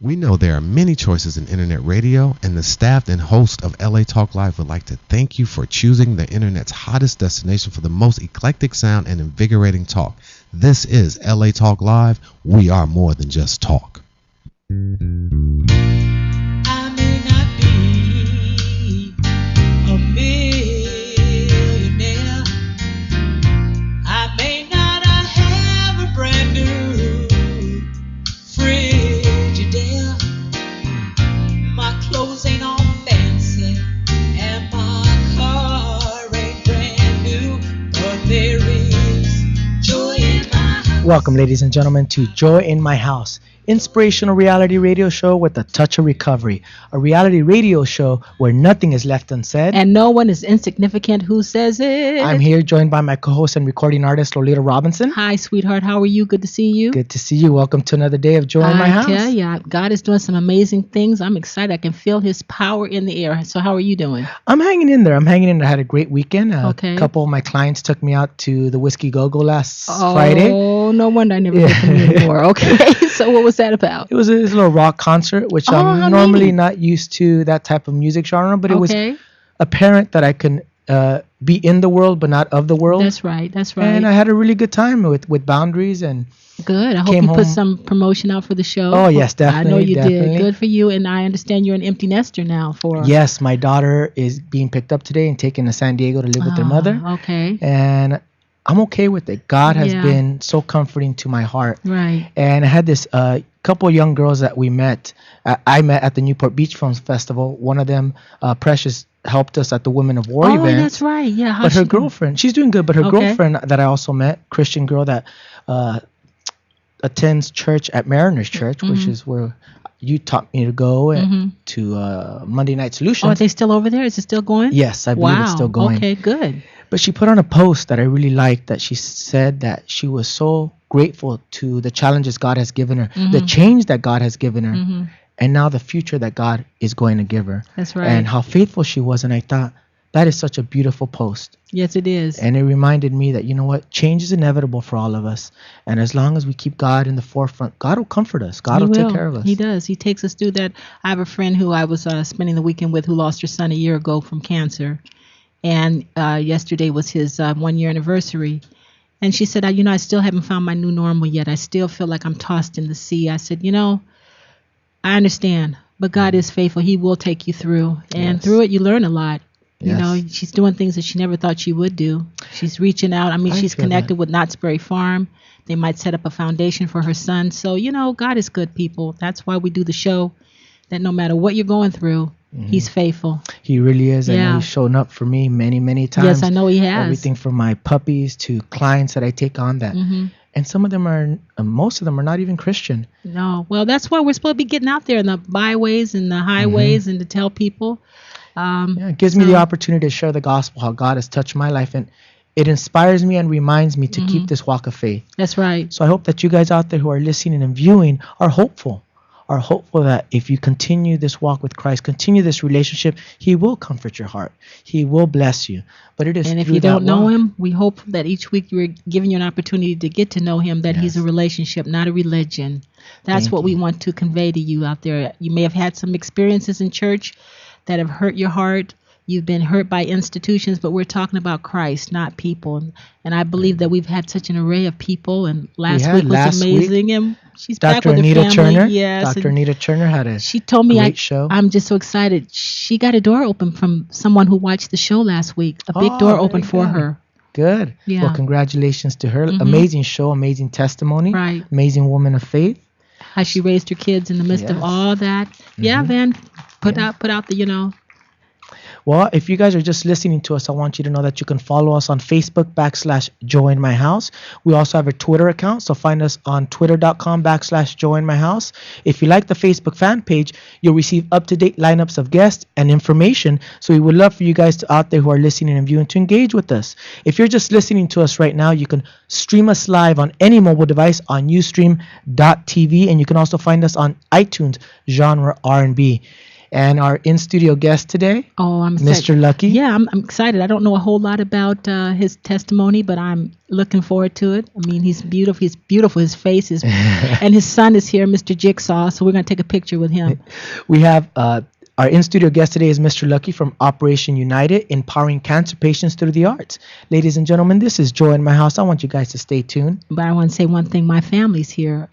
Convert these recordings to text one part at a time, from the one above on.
We know there are many choices in internet radio, and the staff and host of LA Talk Live would like to thank you for choosing the internet's hottest destination for the most eclectic sound and invigorating talk. This is LA Talk Live. We are more than just talk. I may not be a millionaire. I may not have a brand new Frigidaire. My clothes ain't all fancy, and my car ain't brand new, but there is joy in my house. Welcome, ladies and gentlemen, to Joy in My House, inspirational reality radio show with a touch of recovery. A reality radio show where nothing is left unsaid. And no one is insignificant. Who says it? I'm here joined by my co-host and recording artist, Lolita Robinson. Hi, sweetheart. How are you? Good to see you. Good to see you. Welcome to another day of Joy in My House. I tell ya, God is doing some amazing things. I'm excited. I can feel His power in the air. So how are you doing? I'm hanging in there. I had a great weekend. Okay. A couple of my clients took me out to the Whiskey Go-Go last Friday. Oh, no wonder I never get from you anymore. Okay. So what was that about? It was a little rock concert, which I'm how normally neat. not used to that type of music genre, but it was Okay. apparent that I can be in the world but not of the world. That's right. That's right. And I had a really good time with boundaries and Good. I hope came you put home- some promotion out for the show. Oh, yes, I know definitely, you definitely. did. Good for you. And I understand you're an empty nester now for. yes, my daughter is being picked up today and taken to San Diego to live with her mother. Okay. And I'm okay with it. God has Yeah. been so comforting to my heart. Right. And I had this couple young girls that we met. I met at the Newport Beach Film Festival. One of them, Precious, helped us at the Women of War Oh, event. that's right. Yeah. How's But her she doing? girlfriend, she's doing good. But her Okay. girlfriend that I also met, Christian girl that attends church at Mariners Church, which Mm-hmm. is where you taught me to go to Monday Night Solutions. Oh, are they still over there? Is it still going? Yes, I believe it's still going. Okay, good. But she put on a post that I really liked, that she said that she was so grateful to the challenges God has given her, the change that God has given her, and now the future that God is going to give her. That's right. And how faithful she was. And I thought, that is such a beautiful post. Yes, it is. And it reminded me that, you know what, change is inevitable for all of us. And as long as we keep God in the forefront, God will comfort us. God will take care of us. He does. He takes us through that. I have a friend who I was spending the weekend with who lost her son a year ago from cancer. And yesterday was his 1 year anniversary. And she said, I still haven't found my new normal yet. I still feel like I'm tossed in the sea. I said, I understand, but God is faithful. He will take you through. And Yes. through it, you learn a lot. Yes. She's doing things that she never thought she would do. She's reaching out. She's feel connected that. with Knott's Berry Farm. They might set up a foundation for her son. So, God is good, people. That's why we do the show, that no matter what you're going through, He's faithful. He really is. I know Yeah. he's shown up for me many, many times. Yes, I know He has. Everything from my puppies to clients that I take on that. And some of them most of them are not even Christian. No. Well, that's why we're supposed to be getting out there in the byways and the highways and to tell people. Yeah, it gives me the opportunity to share the gospel, how God has touched my life. And it inspires me and reminds me to keep this walk of faith. That's right. So I hope that you guys out there who are listening and viewing are hopeful that if you continue this walk with Christ, continue this relationship, He will comfort your heart. He will bless you. But it is And if through you that don't know walk. Him, we hope that each week we're giving you an opportunity to get to know Him, that He's a relationship, not a religion. That's Thank what we you. want to convey to you out there. You may have had some experiences in church that have hurt your heart. You've been hurt by institutions, but we're talking about Christ, not people. And I believe that we've had such an array of people. And last had week was last week, amazing. And she's back Dr. with Anita her family. Turner. Yes. Dr. and Anita Turner had a she told me great show. I'm just so excited. She got a door open from someone who watched the show last week. A big door very opened for good. her. Good. Yeah. Well, congratulations to her. Amazing show, amazing testimony. Right. Amazing woman of faith. How she raised her kids in the midst of Yes. all that. Yeah, Van, put out the Well, if you guys are just listening to us, I want you to know that you can follow us on Facebook /JoinMyHouse. We also have a Twitter account, so find us on twitter.com /JoinMyHouse. If you like the Facebook fan page, you'll receive up-to-date lineups of guests and information. So we would love for you guys out there who are listening and viewing to engage with us. If you're just listening to us right now, you can stream us live on any mobile device on Ustream.tv, and you can also find us on iTunes, genre R&B. And our in-studio guest today, Oh, I'm excited. Mr. Lucky. Yeah, I'm excited. I don't know a whole lot about his testimony, but I'm looking forward to it. I mean, he's beautiful. He's beautiful. His face is, and his son is here, Mr. Jigsaw. So we're gonna take a picture with him. We have our in-studio guest today is Mr. Lucky from Operation United, empowering cancer patients through the arts. Ladies and gentlemen, this is Joy in My House. I want you guys to stay tuned. But I want to say one thing. My family's here.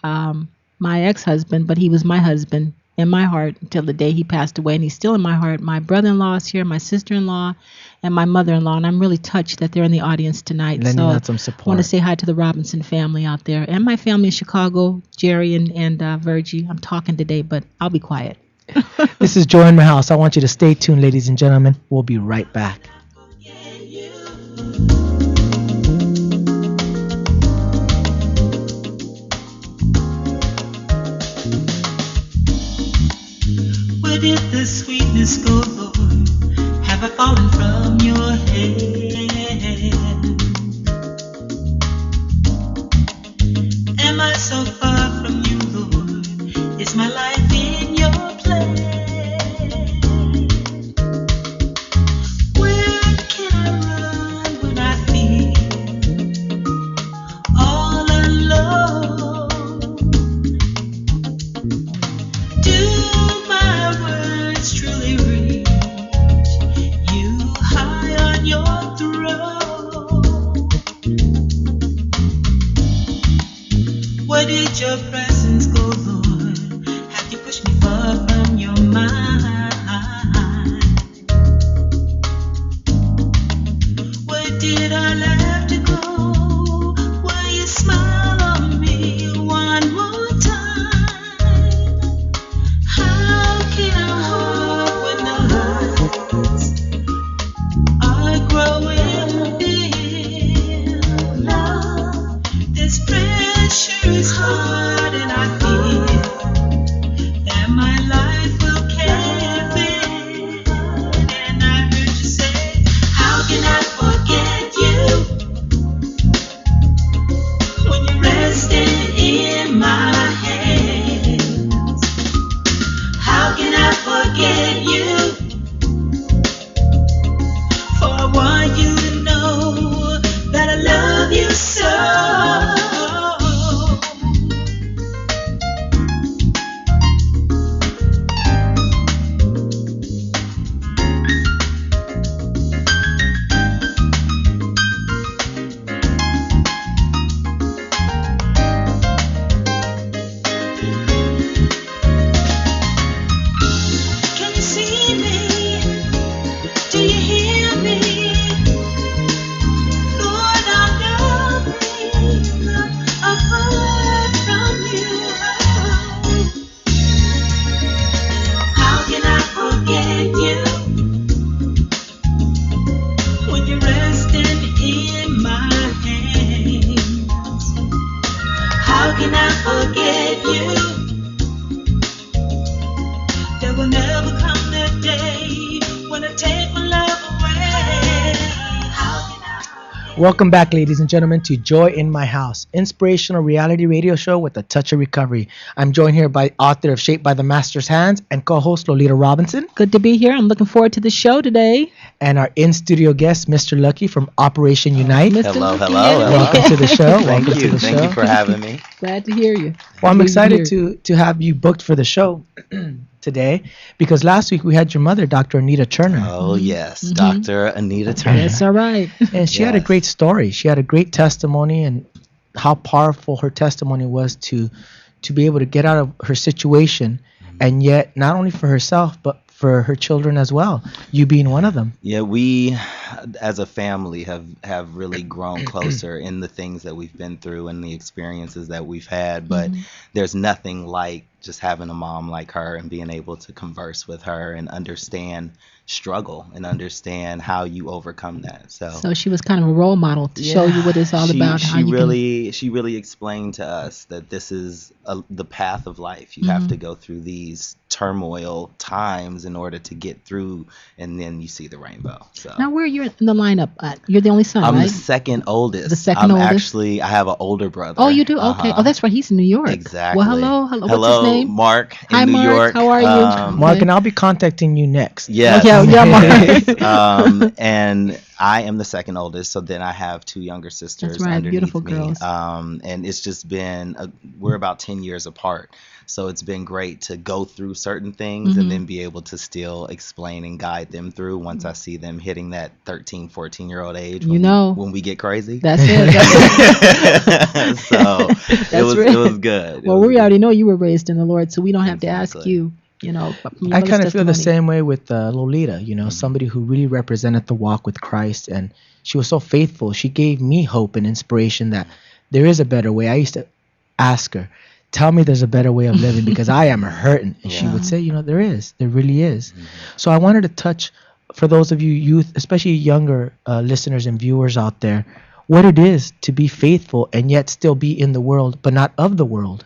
My ex-husband, but he was my husband in my heart until the day he passed away, and he's still in my heart. My brother-in-law is here, my sister-in-law, and my mother-in-law, and I'm really touched that they're in the audience tonight. Lending so out some I support. want to say hi to the Robinson family out there, and my family in Chicago, Jerry and Virgie. I'm talking today, but I'll be quiet. This is Joy in My House. I want you to stay tuned, ladies and gentlemen. We'll be right back. Where did the sweetness go, Lord? Have I fallen from your hand? Am I so far from you, Lord? Is my life in your plan? Where can I run when I feel all alone? Do my words truly reach you high on your throne? Where did your presence go, Lord? Have you pushed me far from your mind? Where did our laughter go? Will you smile on me one more time? How can I hope when the hearts are growing dim? Love, this pressure is hard, and I feel that my life will cave in. And I heard you say, how can I forget you when you're resting in my hands? How can I forget you? For I want you to know that I love you so. Can you see me? Do you hear me? Lord, I'm nothing apart from you. How can I forget you when you're resting in my hands? How can I forget you? There will never come that day when I take my love away. How can I forget? Welcome back, ladies and gentlemen, to Joy in My House, inspirational reality radio show with a touch of recovery. I'm joined here by author of Shaped by the Master's Hands and co-host Lolita Robinson, Good to be here. I'm looking forward to the show today. and our in-studio guest, Mr. Lucky from Operation Unite. Mr. Hello, Lucky, hello, yeah. hello. Welcome to the show. Thank Welcome you. to the Thank show. you for having me. Glad to hear you. Well, I'm Good to excited hear. to have you booked for the show today because last week we had your mother, Dr. Anita Turner, Oh, yes. Mhm. Dr. Anita Turner. That's all right. and she had a Yes. great story. She had a great testimony, and how powerful her testimony was to be able to get out of her situation, and yet not only for herself but for her children as well. You being one of them. Yeah, we as a family have really grown closer in the things that we've been through and the experiences that we've had. But there's nothing like just having a mom like her and being able to converse with her and understand struggle and understand how you overcome that. So she was kind of a role model to show you what it's all about. How you She really explained to us that this is the path of life. You have to go through these turmoil times in order to get through, and then you see the rainbow. So Now, where you're in the lineup at? You're the only son, I'm right? the second oldest. The second I'm oldest? Actually, I have an older brother. Oh, you do? Okay. Uh-huh. Oh, that's right. He's in New York. Exactly. Well, hello. What's his name? Mark in Hi, New Mark. York. How are you? Mark, and I'll be contacting you next. Yes. Yeah, Mark. And I am the second oldest, so then I have two younger sisters That's right, underneath beautiful me. girls. And it's just been we're about 10 years apart, so it's been great to go through certain things and then be able to still explain and guide them through once I see them hitting that 13, 14-year-old age. When we get crazy. That's it. So it was good. Well, we already know you were raised in the Lord, so we don't have to ask Exactly. you. You know, I kind of feel the same way with Lolita, you know, somebody who really represented the walk with Christ, and she was so faithful. She gave me hope and inspiration that there is a better way. I used to ask her, tell me there's a better way of living because I am hurting. And she would say, you know, there really is. So I wanted to touch, for those of you youth, especially younger listeners and viewers out there, what it is to be faithful and yet still be in the world, but not of the world.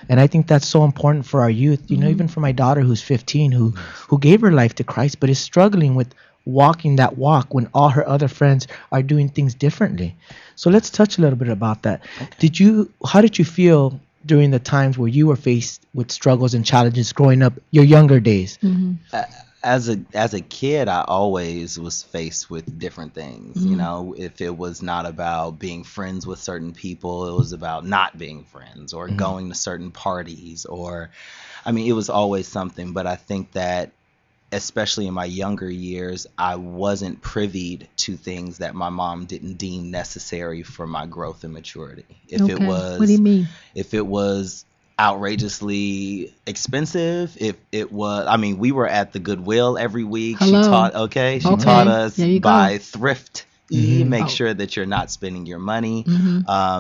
And I think that's so important for our youth, you know, even for my daughter who's 15, who gave her life to Christ, but is struggling with walking that walk when all her other friends are doing things differently. So let's touch a little bit about that. How did you feel during the times where you were faced with struggles and challenges growing up, your younger days? As a kid, I always was faced with different things. You know, if it was not about being friends with certain people, it was about not being friends or going to certain parties, or, I mean, it was always something. But I think that, especially in my younger years, I wasn't privy to things that my mom didn't deem necessary for my growth and maturity. What do you mean? If it was outrageously expensive, if it was, I mean, we were at the Goodwill every week. Hello. She taught us There you by go. thrift. Make sure that you're not spending your money.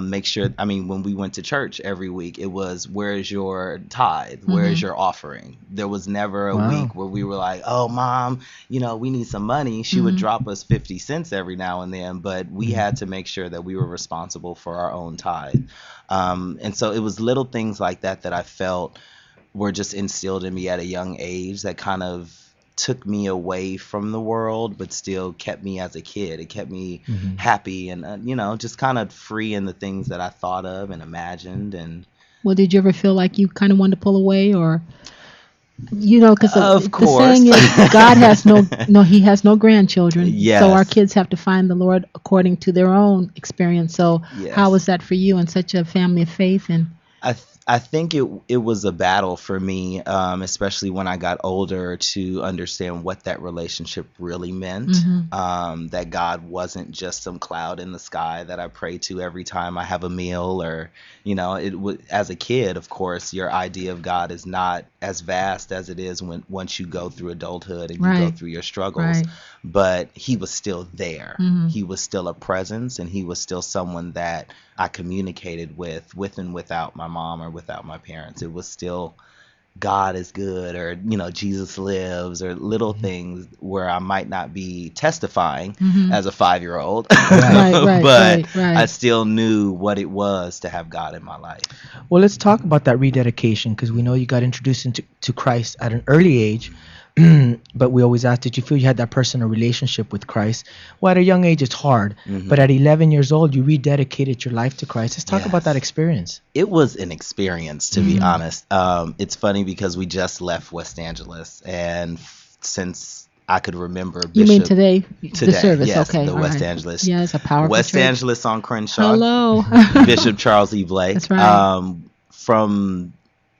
Make sure, I mean, when we went to church every week, it was, where's your tithe? Where's your offering? There was never a week where we were like, oh, Mom, you know, we need some money. She would drop us 50 cents every now and then, but we had to make sure that we were responsible for our own tithe. And so it was little things like that that I felt were just instilled in me at a young age that kind of took me away from the world, but still kept me as a kid. It kept me happy and, you know, just kind of free in the things that I thought of and imagined. And Well, did you ever feel like you kind of wanted to pull away, or, you know, because Of the saying course. is God has he has no grandchildren. Yes. So our kids have to find the Lord according to their own experience. So Yes. how was that for you in such a family of faith? And I think it was a battle for me, especially when I got older, to understand what that relationship really meant. That God wasn't just some cloud in the sky that I pray to every time I have a meal, or, you know, as a kid, of course, your idea of God is not as vast as it is once you go through adulthood and you go through your struggles. Right. But He was still there. He was still a presence, and He was still someone that I communicated with and without my mom or without my parents. It was still God is good, or, you know, Jesus lives, or little things where I might not be testifying as a 5-year-old, but I still knew what it was to have God in my life. Well, let's talk about that rededication, because we know you got introduced to Christ at an early age. But we always ask, did you feel you had that personal relationship with Christ? Well, at a young age, it's hard. But at 11 years old, you rededicated your life to Christ. Let's talk about that experience. It was an experience, to be honest. It's funny because we just left West Angeles, and since I could remember Bishop. You mean today? The service, yes, okay. the all West right. Angeles. Yeah, it's a powerful West church. Angeles on Crenshaw. Hello. Bishop Charles E. Blake. That's right. From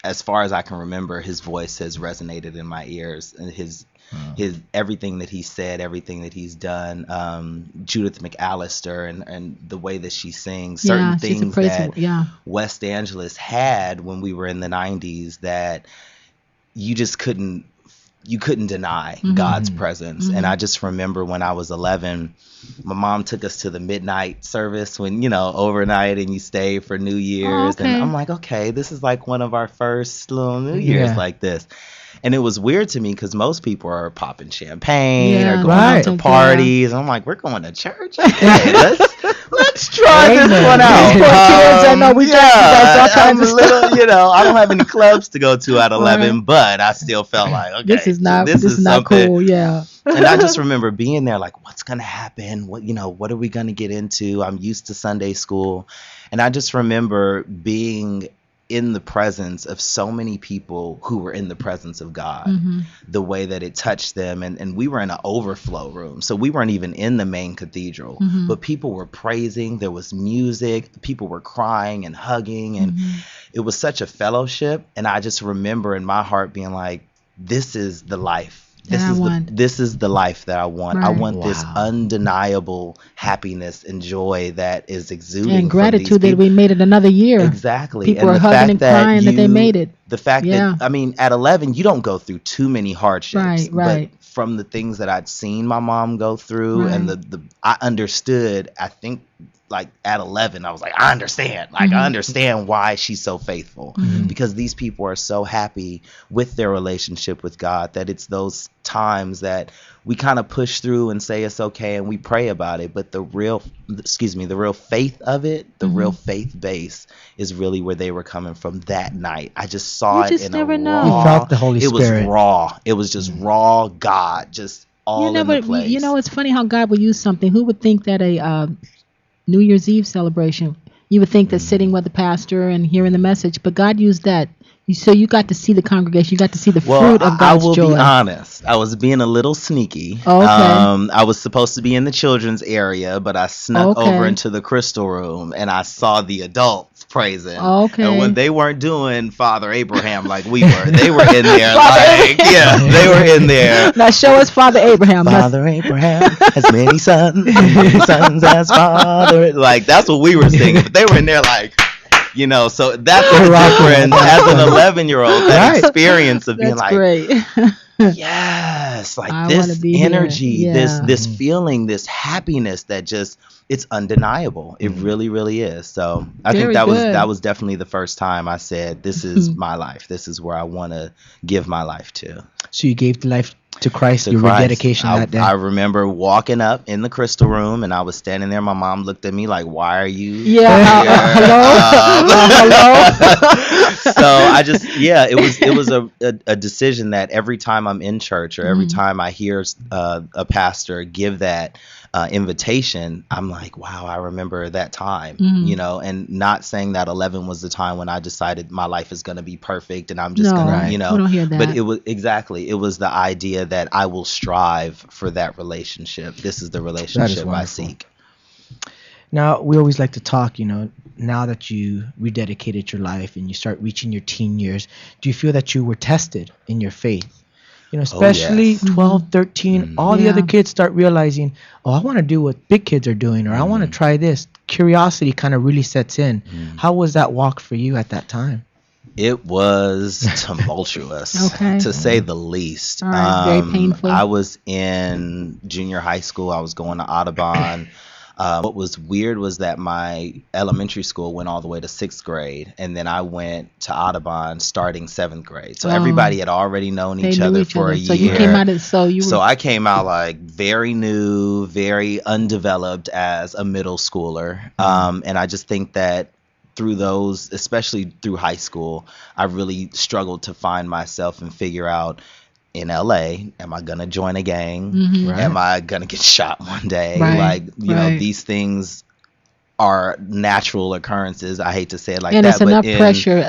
as far as I can remember, his voice has resonated in my ears, and his everything that he said, everything that he's done. Judith McAllister and the way that she sings, certain she's a things praise that West Angeles had when we were in the 90s that you just couldn't deny God's presence. And I just remember when I was 11, my mom took us to the midnight service when, you know, overnight, and you stay for New Year's. okay. And I'm like, okay, this is like one of our first little New Year's like this. And it was weird to me because most people are popping champagne or going out to parties. And I'm like, we're going to church? Okay, let's try this one out. Kids, I know we all kinds of stuff. You know, I don't have any clubs to go to at 11, but I still felt like, okay, this is not something cool. Yeah. And I just remember being there like, what's going to happen? What are we going to get into? I'm used to Sunday school. And I just remember being in the presence of so many people who were in the presence of God, the way that it touched them. And we were in an overflow room, so we weren't even in the main cathedral, but people were praising, there was music, people were crying and hugging, and it was such a fellowship. And I just remember in my heart being like, this is the life. This is the life that I want. I want this undeniable happiness and joy that is exuding. And gratitude from these that we made it another year. Exactly. People and are hugging and crying that they made it. The fact that, I mean, at 11, you don't go through too many hardships. Right. But from the things that I'd seen my mom go through, and I understood, I think, like at 11, I was like, I understand. Like, I understand why she's so faithful, because these people are so happy with their relationship with God that it's those times that we kind of push through and say it's okay and we pray about it. But the real faith of it, the real faith base is really where they were coming from that night. I just saw it in a raw. You felt the Holy Spirit. It was raw. It was just raw God, just all in the place. You know, it's funny how God will use something. Who would think that a New Year's Eve celebration, you would think that sitting with the pastor and hearing the message, but God used that. So you got to see the congregation, you got to see the fruit of God's joy. I will be honest, I was being a little sneaky. Oh, okay. I was supposed to be in the children's area, but I snuck over into the crystal room and I saw the adults praising. Okay. And when they weren't doing Father Abraham like we were, they were in there like, they were in there. Now show us Father Abraham. Father Abraham has many sons, many sons as father. Like, that's what we were singing, but they were in there like, you know, so that's the difference as an 11-year-old, that experience of being that's like, great. yes, like this energy, this feeling, this happiness that just, it's undeniable. It really, really is. So I think that was definitely the first time I said, this is my life. This is where I want to give my life to. So you gave the life to Christ, your rededication that day. I remember walking up in the crystal room and I was standing there. My mom looked at me like, why are you here? Hello? So I just, it was a decision that every time I'm in church or every time I hear a pastor give that invitation, I'm like, wow, I remember that time, you know, and not saying that 11 was the time when I decided my life is going to be perfect and I'm just going to, you know, we don't hear that. But it was the idea that I will strive for that relationship. This is the relationship I seek. Now, we always like to talk, you know, now that you rededicated your life and you start reaching your teen years, do you feel that you were tested in your faith? You know, especially 12, 13, all the other kids start realizing, oh, I want to do what big kids are doing, or I want to try this. Curiosity kind of really sets in. How was that walk for you at that time? It was tumultuous, to say the least. Very painful. I was in junior high school. I was going to Audubon. What was weird was that my elementary school went all the way to 6th grade, and then I went to Audubon starting 7th grade. So everybody had already known each other for a year. So you came out So I came out like very new, very undeveloped as a middle schooler. And I just think that through those, especially through high school, I really struggled to find myself and figure out, in LA, am I gonna join a gang? Am I gonna get shot one day? Like, you know, these things are natural occurrences. I hate to say it like that, and it's enough pressure,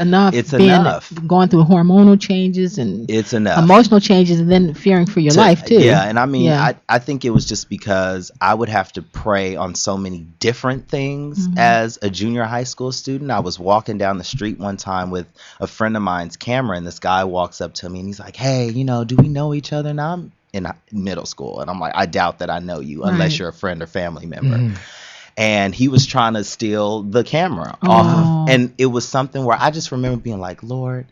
going through hormonal changes and it's enough emotional changes, and then fearing for your life too. Yeah, and I mean, I think it was just because I would have to pray on so many different things as a junior high school student. I was walking down the street one time with a friend of mine's camera, and this guy walks up to me and he's like, "Hey, you know, do we know each other?" And I'm in middle school, and I'm like, I doubt that I know you unless you're a friend or family member. And he was trying to steal the camera off of, and it was something where I just remember being like, Lord,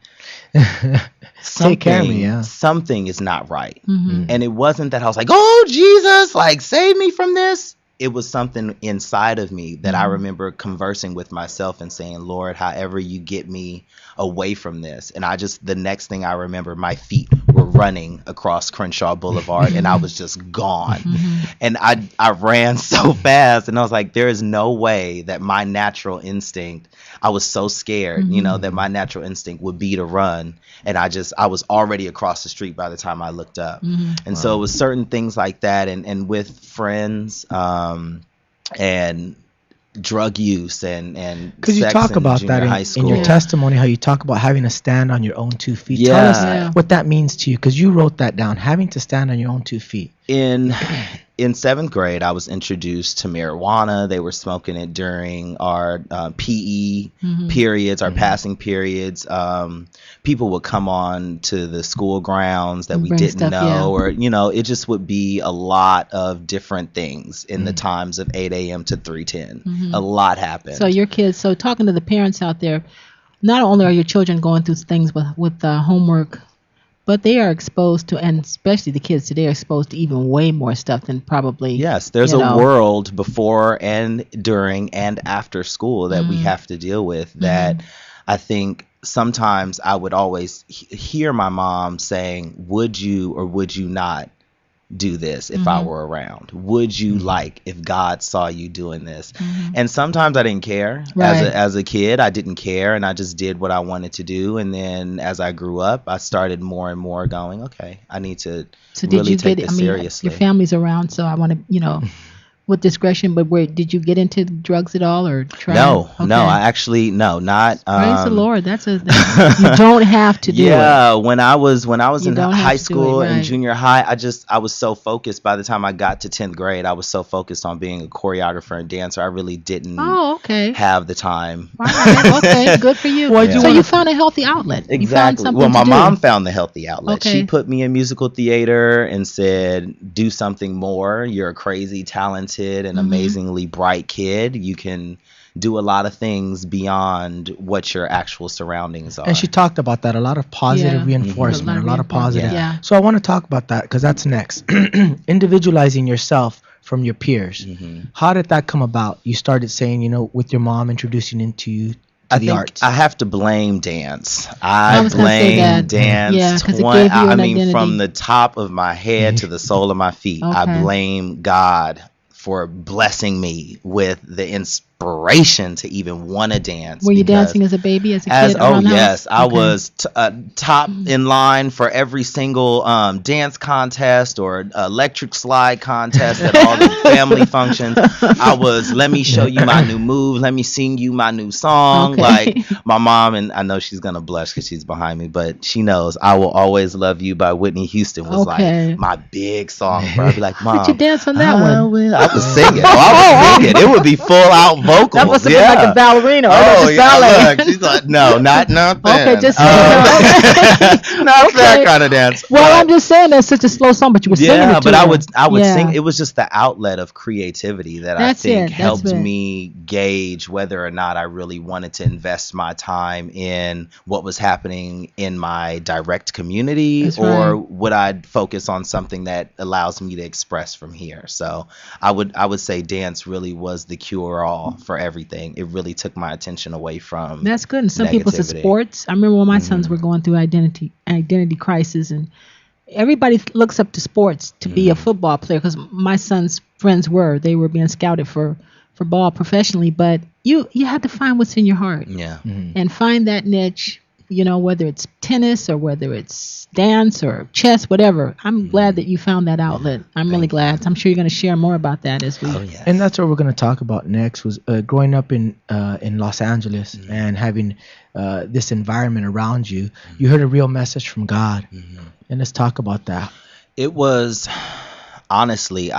something is not right. And it wasn't that I was like, oh, Jesus, like, save me from this. It was something inside of me that I remember conversing with myself and saying, Lord, however you get me away from this. And the next thing I remember, my feet were running across Crenshaw Boulevard and I was just gone. And I ran so fast, and I was like, there is no way that my natural instinct, I was so scared, you know, that my natural instinct would be to run. And I was already across the street by the time I looked up. And so it was certain things like that, and with friends, and drug use and Because you sex talk in about junior that high in school. your testimony, how you talk about having to stand on your own 2 feet. Tell Yeah. us what that means to you, because you wrote that down, having to stand on your own 2 feet. In seventh grade, I was introduced to marijuana. They were smoking it during our PE periods, our passing periods. People would come on to the school grounds that And we bring didn't stuff, know, yeah. or it just would be a lot of different things in the times of 8 a.m. to 3:10. A lot happened. So your kids. So talking to the parents out there, not only are your children going through things with homework, but they are exposed to, and especially the kids today are exposed to even way more stuff than probably. Yes, there's you a know. world before and during and after school that we have to deal with that I think sometimes I would always hear my mom saying, would you or would you not do this if I were around? Would you like if God saw you doing this? And sometimes I didn't care. Right. As a kid, I didn't care, and I just did what I wanted to do. And then as I grew up, I started more and more going, okay, I need to So did really you take get? I this mean, seriously. your family's around, so I want to, with discretion. But did you get into drugs at all or try? No, Okay. I actually not. Praise the Lord. You don't have to do it. Yeah, when I was You in don't have high to do it, school and right. junior high, I was so focused. By the time I got to 10th grade, I was so focused on being a choreographer and dancer. I really didn't Oh, okay. have the time. All right. Okay. Good for you. Why'd you So wanna- you found a healthy outlet. You found Exactly. something Well, my to do. mom found the healthy outlet. Okay. She put me in musical theater and said, "Do something more. You're a crazy, talented, and amazingly bright kid. You can do a lot of things beyond what your actual surroundings are." And she talked about that, a lot of positive Yeah. reinforcement, a lot of positive. Yeah. So I want to talk about that because that's next. Individualizing yourself from your peers. How did that come about? You started saying, with your mom introducing into you to I the think arts. I have to blame dance. I I was gonna say blame that. dance. Yeah, 'cause it gave you I an mean, from identity. the top of my head to the sole of my feet, I Okay. blame God for blessing me with the inspiration to even want to dance. Were you because dancing as a baby, as a kid? oh around the house? yes, I Okay. was top in line for every single dance contest or electric slide contest at all the family functions. I was, let me show you my new move, let me sing you my new song. Okay. Like my mom, and I know she's gonna blush because she's behind me, but she knows "I Will Always Love You" by Whitney Houston was Okay. like my big song. Bro, I'd be like, Mom, Did you dance on that I one? will- I was singing. Oh, I was singing. It would be full out vocals. That must have yeah. been like a ballerina. Oh, just ballet. yeah, look, she's like, no, not that. Okay, just not that Okay. kind of dance. Well, but- I'm just saying that's such a slow song, but you were singing yeah, it but to I her. would Yeah. sing. It was just the outlet of creativity that That's I think it, that's helped it. me gauge whether or not I really wanted to invest my time in what was happening in my direct community, That's or right. would I focus on something that allows me to express from here. So I would say dance really was the cure all for everything. It really took my attention away from That's good. And some people said negativity. sports. I remember when my Mm-hmm. sons were going through identity crisis, and everybody looks up to sports to be a Mm-hmm. football player, because my son's friends they were being scouted for ball professionally. But you have to find what's in your heart Yeah. and find that niche. Whether it's tennis or whether it's dance or chess, whatever. I'm glad that you found that outlet. I'm really glad. I'm sure you're going to share more about that as we. Oh yeah. And that's what we're going to talk about next. Was growing up in Los Angeles and having this environment around you. You heard a real message from God, and let's talk about that. It was honestly,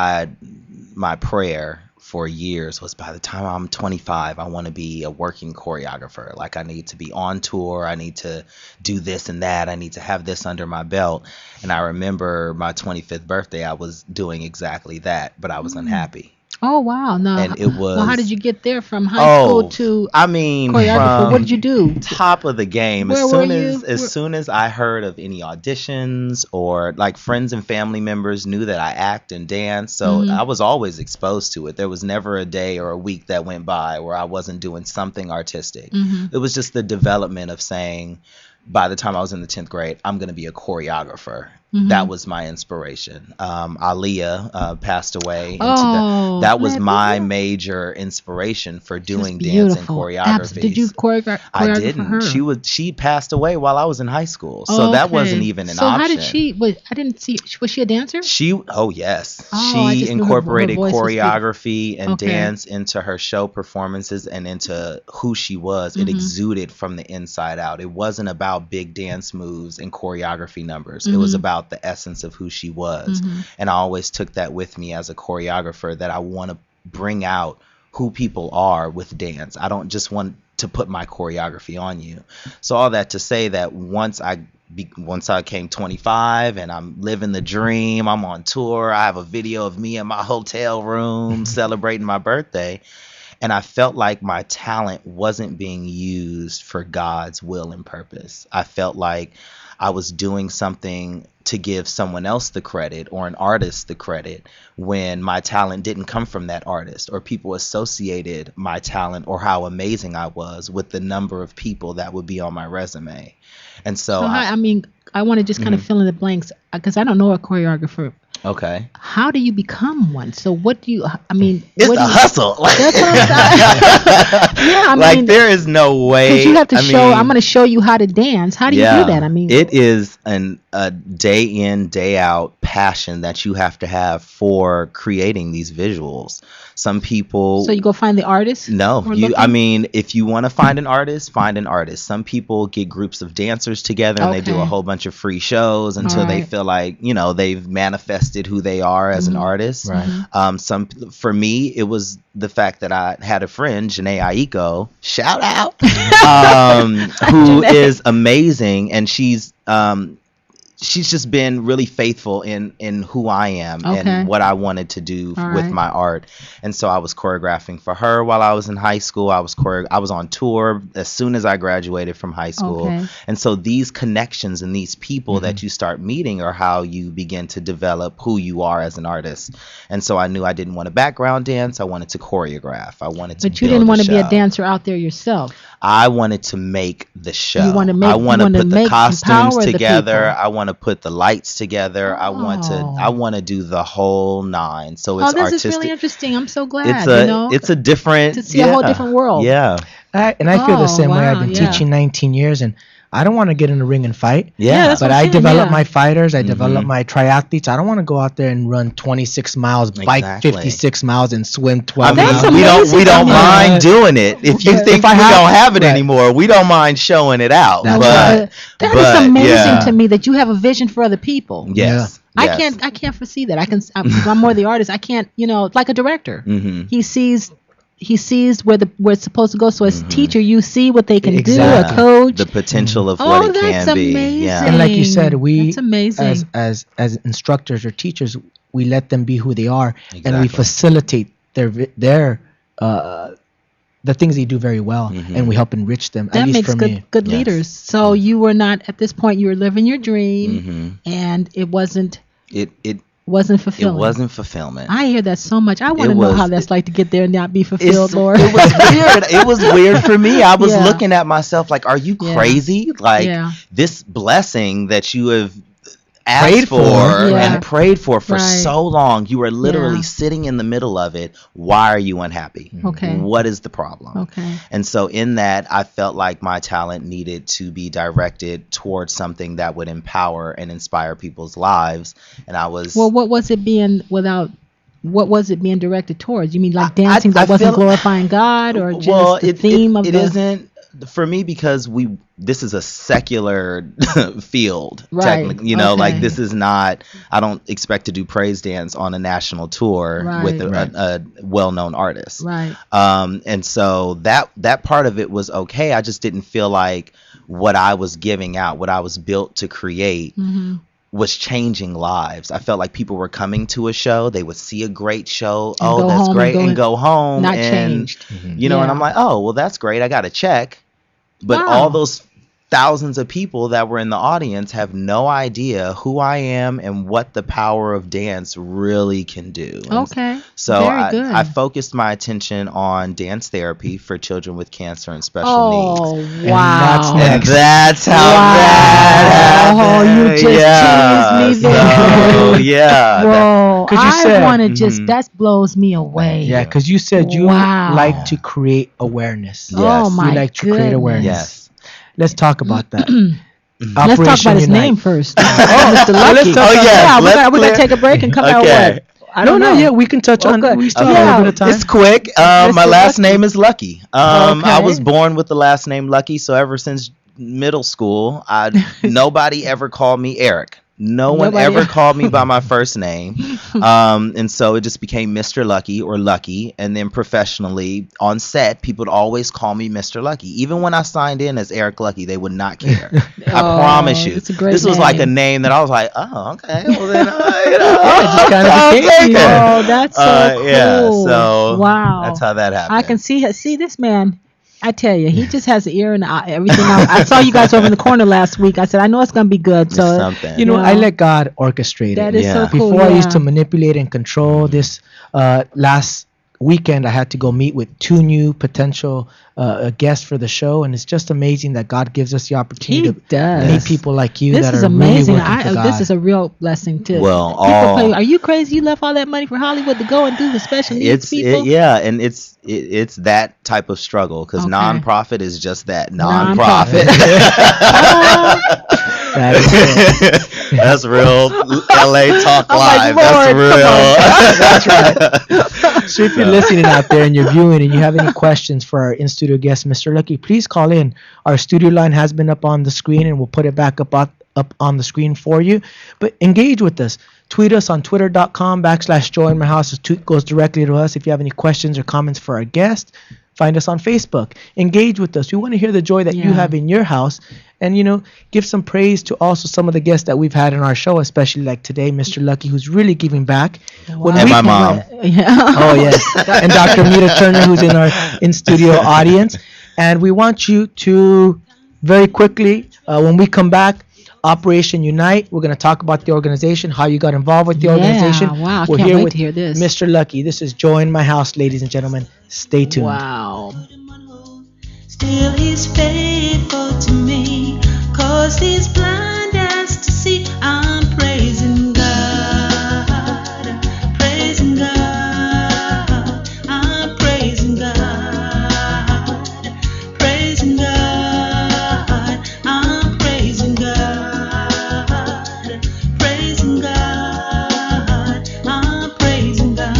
my prayer for years was, by the time I'm 25, I want to be a working choreographer. Like, I need to be on tour. I need to do this and that. I need to have this under my belt. And I remember my 25th birthday, I was doing exactly that, but I was unhappy. Oh wow! No. And it was. Well, how did you get there from high school to I mean, choreographer? from What did you do? top of the game. Where As were soon you? as as Where- soon as I heard of any auditions, or like friends and family members knew that I act and dance, so Mhm. I was always exposed to it. There was never a day or a week that went by where I wasn't doing something artistic. Mhm. It was just the development of saying, by the time I was in the 10th grade, I'm going to be a choreographer. Mhm. That was my inspiration. Aaliyah passed away. Oh, that was man, my yeah. major inspiration for She was doing dance and beautiful. choreography. Did you choreograph I for didn't. her? She passed away while I was in high school, so Oh, that okay. wasn't even an so option. how did she? I didn't see. Was she a dancer? Oh yes, Oh, I she just knew her incorporated voice was beautiful. choreography and Okay. dance into her show performances and into who she was. It Mhm. exuded from the inside out. It wasn't about big dance moves and choreography numbers. It was Mhm. about the essence of who she was. Mhm. And I always took that with me as a choreographer, that I want to bring out who people are with dance. I don't just want to put my choreography on you. So all that to say that once I came 25 and I'm living the dream, I'm on tour, I have a video of me in my hotel room celebrating my birthday, and I felt like my talent wasn't being used for God's will and purpose. I felt like I was doing something to give someone else the credit or an artist the credit when my talent didn't come from that artist, or people associated my talent or how amazing I was with the number of people that would be on my resume. And so, I mean, I want to just kind of fill in the blanks because I don't know a choreographer. okay. How do you become one? So what do you? I mean, It's what a do you, hustle. That's what I'm saying. Yeah, I like mean, there is no way. because you have to I show. mean, I'm going to show you how to dance. How do you do that? I mean, it is a day in, day out passion that you have to have for creating these visuals. Some people. so you go find the artist. No, or you. looking? I mean, if you want to find an artist, find an artist. Some people get groups of dancers together and they do a Okay. whole bunch of free shows until they Alright. feel like they've manifested who they are as an artist. Right. For me, it was the fact that I had a friend, Janae Aiko, shout out, who is amazing, and she's just been really faithful in who I am Okay. and what I wanted to do All with right. my art. And so I was choreographing for her while I was in high school. I was on tour as soon as I graduated from high school. Okay. And so these connections and these people that you start meeting are how you begin to develop who you are as an artist. And so I knew I didn't want to background dance. I wanted to choreograph. I wanted to But you build didn't want to be a show. dancer out there yourself. I wanted to make the show. You wanna make- I want you to wanna put the make- costumes empower the together. people. I want to put the lights together. I want to do the whole nine. So it's Oh, this artistic. is really interesting. I'm so glad. It's a different to see a whole different world. Yeah. I feel the Oh, same way. I've wow, been yeah. teaching 19 years, and I don't want to get in the ring and fight. Yeah. that's But what I'm I saying, develop yeah. my fighters. I develop my triathletes. I don't want to go out there and run 26 miles, bike Exactly. 56 miles, and swim I 12 mean, That's miles. we amazing. don't I mean, mind doing it. If you if think I we have- don't have it right. anymore, we don't mind showing it out. That's but That but, is amazing yeah. to me that you have a vision for other people. Yes. I can't foresee that. I'm more the artist. I can't, like a director. Hmm. He sees where it's supposed to go. So as teacher, you see what they can Exactly. do. A coach. The potential of Oh, what it that's can be. amazing. Yeah. And like you said, we That's amazing. as instructors or teachers, we let them be who they are, and we Exactly. facilitate their the things they do very well, and we help enrich them. that at least makes for me. good Yes. leaders. So you were not at this point. You were living your dream, Hmm. and it wasn't It fulfilling. wasn't fulfillment. I hear that so much. I want It to know was- how that's like to get there and not be fulfilled, Lord. It was weird. It was weird for me. I was Yeah. looking at myself like, are you Yeah. crazy? Like Yeah. this blessing that you have asked Prayed for for. Yeah. and prayed for Right. so long. You were literally Yeah. sitting in the middle of it. Why are you unhappy? Okay. What is the problem? Okay. And so in that, I felt like my talent needed to be directed towards something that would empower and inspire people's lives. And I was Well, what was it being directed towards? You mean like I- dancing that I wasn't feel- glorifying God, or just the theme of it the? isn't for me because this is a secular field. Right, Technically, like okay. this is not. I don't expect to do praise dance on a national tour with Right. a well-known artist. Right. And so that part of it was okay. I just didn't feel like what I was giving out, what I was built to create, was changing lives. I felt like people were coming to a show, they would see a great show, And oh go that's home great, and and go home, not and changed. and Yeah. I'm like, oh well, that's great, I got a check, but Wow. all those thousands of people that were in the audience have no idea who I am and what the power of dance really can do. Okay. So Very good. I focused my attention on dance therapy for children with cancer and special Oh, needs. wow. And that's how Wow. that happened. Oh, you just teased me there. So, yeah. Whoa. 'Cause you I said- want to just, that blows me away. Yeah, because you said you Wow. like to create awareness. Yes. Oh, my You like to create awareness. Yes. Let's talk about that. Let's talk about his Unite. name first. Oh, Mr. Lucky. let's talk Oh, about yes. Yeah, let's we're going to clear- take a break and come out Okay. what? I don't know. Yeah, we can touch on. Okay. We still have Yeah. a little bit of time. It's quick. My Mr. last Lucky. name is Lucky. I Okay. was born with the last name Lucky, so ever since middle school, nobody ever called me Eric. No one Nobody ever ever- called me by my first name. And so it just became Mr. Lucky or Lucky. And then professionally on set, people would always call me Mr. Lucky. Even when I signed in as Eric Lucky, they would not care. I Oh, promise you. it's a great This was like a name. name that I was like, oh, okay. Well, then, just kinda I'll became take you. it. Oh, that's so cool. Yeah, so wow. that's how that happened. I can see this man. I tell you, he just has an ear and eye, everything. I saw you guys over in the corner last week. I said, I know it's going to be good. It's So, something. You know, Yeah. I let God orchestrate that it. is Yeah. so cool. Before I used yeah. to manipulate and control this. Last weekend, I had to go meet with 2 new potential guests for the show, and it's just amazing that God gives us the opportunity He to does. meet people like you This that is are amazing. really working for God. This is a real blessing too. Well, People all- play, are you crazy? You left all that money for Hollywood to go and do the special needs people? Yeah, and it's that type of struggle because Okay. nonprofit is just that Nonprofit. nonprofit. That is it. That's real LA Talk I'm like, Live. Lord, That's real. So if you're listening out there and you're viewing and you have any questions for our in-studio guest, Mr. Lucky, please call in. Our studio line has been up on the screen, and we'll put it back up on the screen for you. But engage with us. Tweet us on twitter.com/joinmyhouse. The tweet goes directly to us. If you have any questions or comments for our guest, find us on Facebook. Engage with us. We want to hear the joy that you Yeah. have in your house. And, give some praise to also some of the guests that we've had in our show, especially like today, Mr. Lucky, who's really giving back. When And we- my mom. Yeah. Oh, yes. And Dr. Mita Turner, who's in our in-studio audience. And we want you to very quickly, when we come back, Operation Unite, we're going to talk about the organization, how you got involved with the organization. Wow, I We're can't here wait with to hear this. Mr. Lucky. This is Joy in My House, ladies and gentlemen. Stay tuned. Wow. Still he's faithful to me, 'cause he's blind as to see. I'm praising God, praising God, I'm praising God, praising God, I'm praising God, praising God, I'm praising God.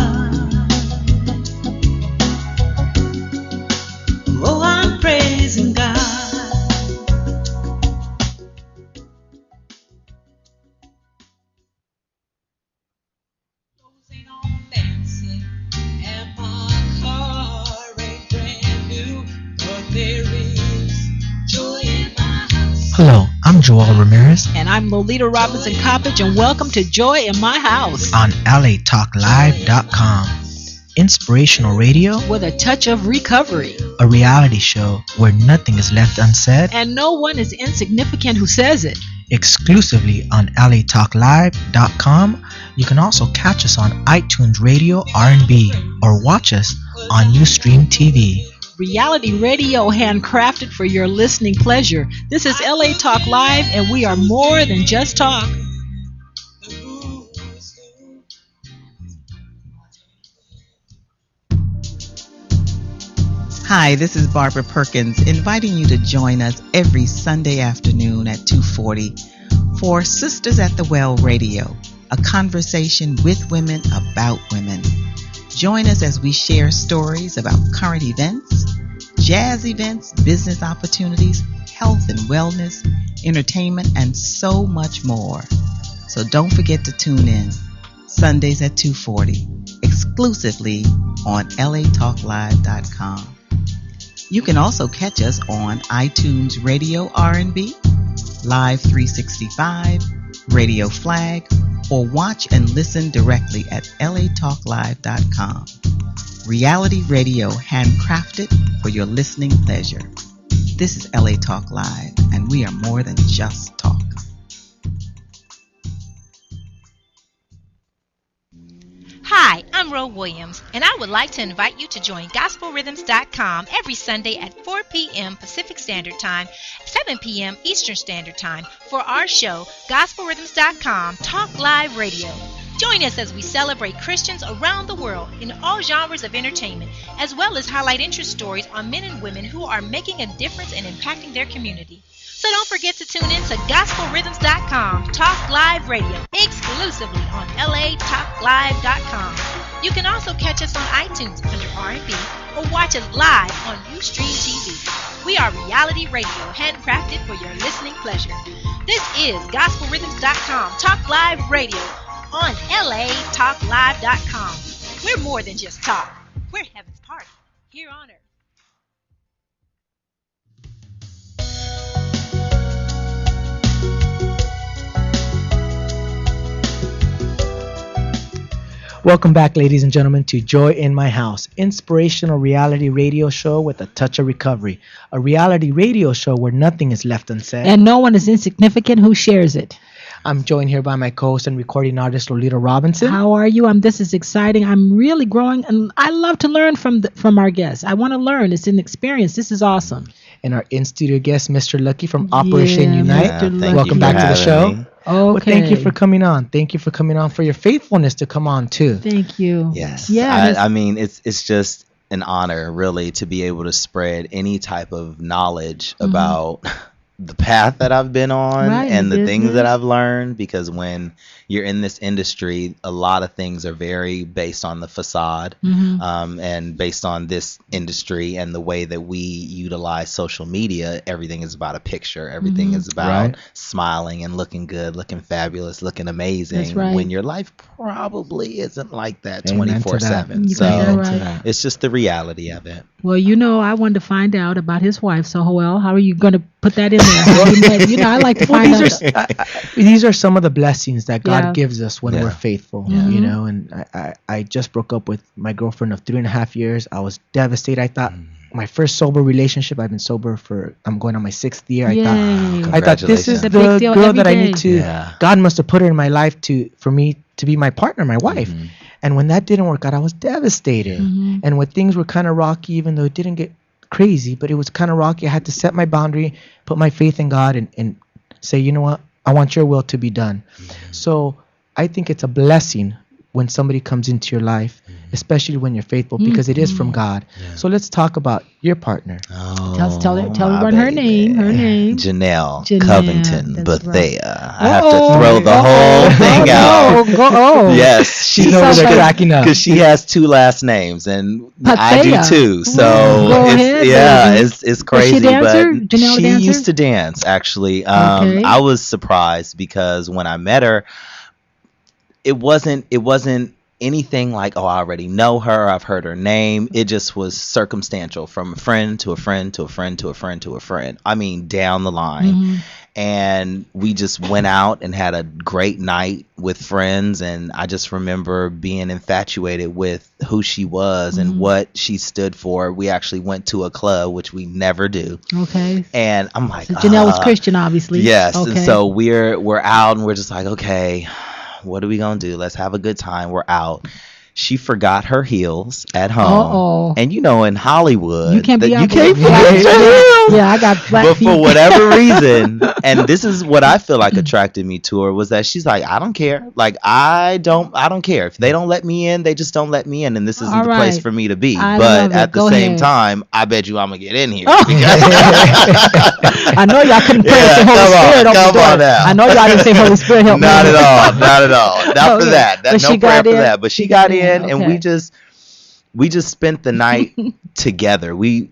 Oh, I'm praising God. Closing on fancy, and my car ain't brand new, but there is joy in my house. Hello, I'm Joel Ramirez And I'm Lolita Robinson Coppage, and welcome to Joy in My House on LATalkLive.com. Inspirational radio, with a touch of recovery. a reality show where nothing is left unsaid, And no one is insignificant who says it. exclusively on LATalkLive.com. You can also catch us on iTunes Radio R&B or watch us on Ustream TV. Reality radio handcrafted for your listening pleasure. This is LA Talk Live, and we are more than just talk. Hi, this is Barbara Perkins, inviting you to join us every Sunday afternoon at 2:40 for Sisters at the Well Radio, a conversation with women about women. Join us as we share stories about current events, jazz events, business opportunities, health and wellness, entertainment, and so much more. So don't forget to tune in Sundays at 2:40, exclusively on LATalkLive.com. You can also catch us on iTunes Radio R&B, Live 365, Radio Flag, or watch and listen directly at LATalkLive.com. Reality radio handcrafted for your listening pleasure. This is LA Talk Live, and we are more than just talk. Hi, I'm Ro Williams, and I would like to invite you to join GospelRhythms.com every Sunday at 4 p.m. Pacific Standard Time, 7 p.m. Eastern Standard Time for our show, GospelRhythms.com Talk Live Radio. Join us as we celebrate Christians around the world in all genres of entertainment, as well as highlight interest stories on men and women who are making a difference and impacting their community. So don't forget to tune in to GospelRhythms.com Talk Live Radio exclusively on LATalkLive.com. You can also catch us on iTunes under R&B or watch us live on Ustream TV. We are reality radio, handcrafted for your listening pleasure. This is GospelRhythms.com Talk Live Radio on LATalkLive.com. We're more than just talk. We're heaven's party here on earth. Welcome back, ladies and gentlemen, to Joy in My House, inspirational reality radio show with a touch of recovery. A reality radio show where nothing is left unsaid. And no one is insignificant who shares it. I'm joined here by my co-host and recording artist, Lolita Robinson. How are you? This is exciting. I'm really growing, and I love to learn from our guests. I want to learn. It's an experience. This is awesome. And our in-studio guest, Mr. Lucky from Operation Unite. Mr. Welcome back to the show. Okay. Well, thank you for coming on. Thank you for coming on, for your faithfulness to come on too. Thank you. Yes. Yeah. I mean, it's just an honor, really, to be able to spread any type of knowledge about the path that I've been on and the things that I've learned, because when you're in this industry, a lot of things are very based on the facade, and based on this industry and the way that we utilize social media. Everything is about a picture. Everything is about smiling and looking good, looking fabulous, looking amazing. That's right. When your life probably isn't like that Amen to 24/7. You So got that right. it's just the reality of it. Well, I wanted to find out about his wife. So, Joel, how are you going to put that in there? How you met? I like to find out. These are some of the blessings that God Yeah. gives us when we're faithful, and I just broke up with my girlfriend of 3.5 years. I was devastated. I thought my first sober relationship, I've been sober I'm going on my 6th year. Yay. I thought this is Congratulations. the It's a big deal girl every that I day. need to, Yeah. God must have put her in my life for me to be my partner, my wife. And when that didn't work out, I was devastated. And when things were kind of rocky, even though it didn't get crazy, but it was kind of rocky, I had to set my boundary, put my faith in God, and say, you know what, I want your will to be done. So I think it's a blessing when somebody comes into your life, especially when you're faithful, because it is from God. So let's talk about your partner. Tell my everyone her baby. name. Her name. Janelle Janelle, Covington that's Bethea. I have to throw the whole thing out. Oh. Yes, She's over there cracking up. because she has 2 last names, and I Bethea. do too. So Go it's ahead, baby. it's crazy. Is she a dancer? But Janelle a she dancer? used to dance actually. Okay. I was surprised because when I met her, it wasn't anything like, oh, I already know her, I've heard her name. It just was circumstantial, from a friend to a friend to a friend to a friend to a friend. I mean, down the line. And we just went out and had a great night with friends, and I just remember being infatuated with who she was and what she stood for. We actually went to a club, which we never do. Okay. And I'm like, So Janelle was Christian, obviously. yes. Okay. And so we're out, and we're just like, okay, what are we gonna do? Let's have a good time. We're out. She forgot her heels at home. Uh-oh. And in Hollywood, You can't be you out can't there. forget your heels. Yeah, I got black But feet. for whatever reason, and this is what I feel like attracted me to her, was that she's like, I don't care. Like, I don't care. If they don't let me in, they just don't let me in, and this isn't All the place right. for me to be. I But love it. at the Go same ahead. time, I bet you I'm gonna get in here. I know y'all couldn't pray and say Holy come on, Spirit open come the door. on now. I know y'all didn't say Holy Spirit help me. Not at all. Not at all. Not for Okay. that. But No she prayer got for in. that. But she got in, and Okay. we just spent the night together. We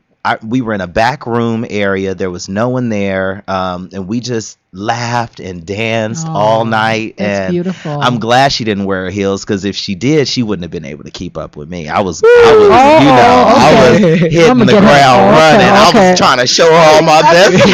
were in a back room area. There was no one there, and we just laughed and danced all night. That's and beautiful. I'm glad she didn't wear her heels, because if she did, she wouldn't have been able to keep up with me. I was okay. I was hitting I'ma the get her. ground running. I Okay. was trying to show her all my best.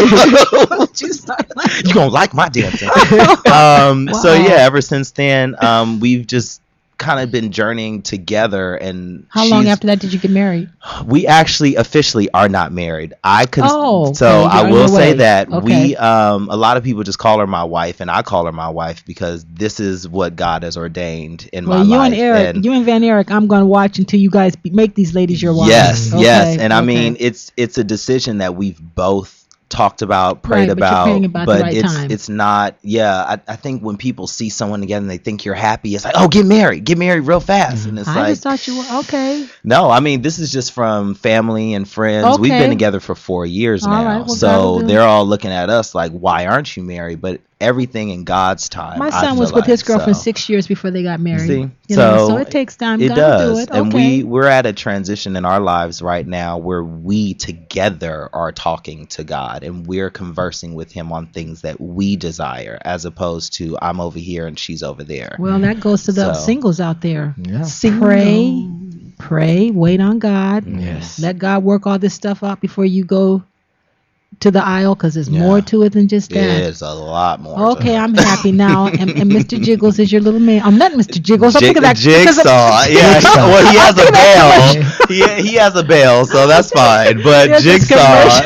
You gonna like my dancing. So yeah, ever since then, we've just kind of been journeying together. And How long after that did you get married? we actually officially are not married. Oh, okay. So You're I on will your say way. that Okay. we a lot of people just call her my wife, and I call her my wife because this is what God has ordained in Well, my you life. and Eric, And you and Van Eric, I'm going to watch until you guys make these ladies your wives. yes, Okay, yes, and I okay. mean it's a decision that we've both talked about, prayed Right, but you're about, praying about the right it's time. it's not. Yeah, I think when people see someone together and they think you're happy, it's like, oh, get married real fast, and it's I like, just thought you were okay. no, I mean, this is just from family and friends. We've Okay. been together for 4 years All now. right, well, God So will do. they're all looking at us like, why aren't you married? But everything in God's time. My I son feel was with his like, girlfriend so. 6 years before they got married. See? You know, So so it takes time. It God does. will do it. And Okay. we're at a transition in our lives right now where we together are talking to God and we're conversing with him on things that we desire, as opposed to I'm over here and she's over there. Well, that goes to the So- singles out there. Yeah. Pray, wait on God. Yes. Let God work all this stuff out before you go to the aisle, because there's Yeah. more to it than just that. There's a lot more. to Okay, it. I'm happy now. And Mr. Jiggles is your little man. I'm not Mr. Jiggles. I'm thinking that Jigsaw. Yeah, well, he has a bell. He has a bell, so that's fine. But Yeah, this Jigsaw.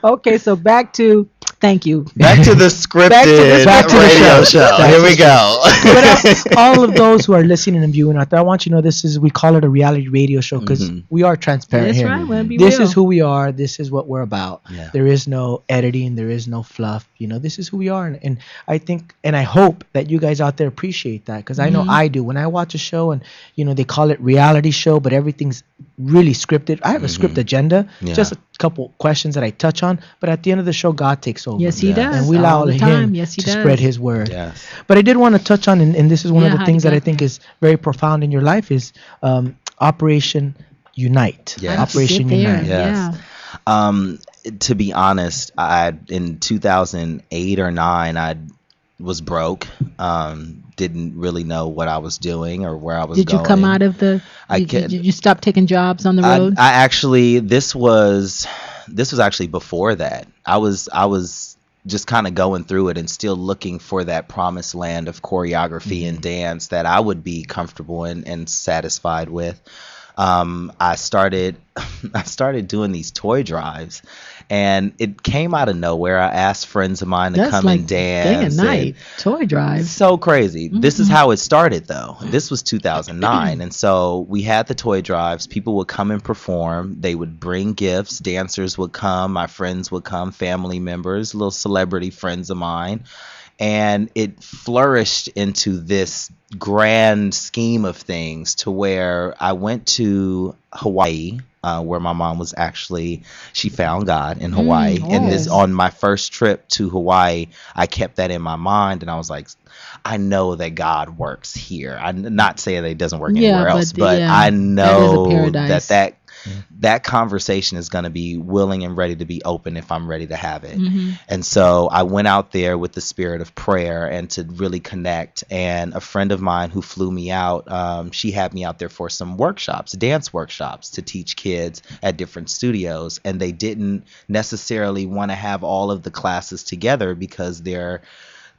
Okay, so back to thank you. Back to the scripted Back to the radio show. show. Here we go. But all of those who are listening and viewing out there, I want you to know we call it a reality radio show because we are transparent That's here. right. We'll be This real. is who we are. This is what we're about. Yeah. There is no editing. There is no fluff. This is who we are. And I think and I hope that you guys out there appreciate that, because I know I do. When I watch a show and, they call it reality show, but everything's really scripted. I have a script agenda, Yeah. just a couple questions that I touch on. But at the end of the show, God takes over. Yes, he Yeah. does. And we all allow the him time. Yes, he to does. spread his word. Yes. But I did want to touch on, and this is one Yeah, of the how things you that I got think is very profound in your life, is Operation Unite. Yes. Operation Get there. Unite. Yes. To be honest, in 2008 or 9, I was broke. Didn't really know what I was doing or where I was Did going. you come out of the? Did you stop taking jobs on the road? I actually this was actually before that. I was just kind of going through it and still looking for that promised land of choreography and dance that I would be comfortable in and satisfied with. I started doing these toy drives, and it came out of nowhere. I asked friends of mine to That's come like and day dance. and night toy It's drives. so crazy. This is how it started, though. This was 2009. And so we had the toy drives. People would come and perform. They would bring gifts. Dancers would come. My friends would come, family members, little celebrity friends of mine. And it flourished into this grand scheme of things to where I went to Hawaii, where my mom was she found God in Hawaii. And this on my first trip to Hawaii, I kept that in my mind, and I was like, I know that God works here. I'm not saying that he doesn't work anywhere else, but I know paradise. that conversation is going to be willing and ready to be open if I'm ready to have it. And so I went out there with the spirit of prayer and to really connect. And a friend of mine who flew me out, she had me out there for some workshops, dance workshops, to teach kids at different studios. And they didn't necessarily want to have all of the classes together because they're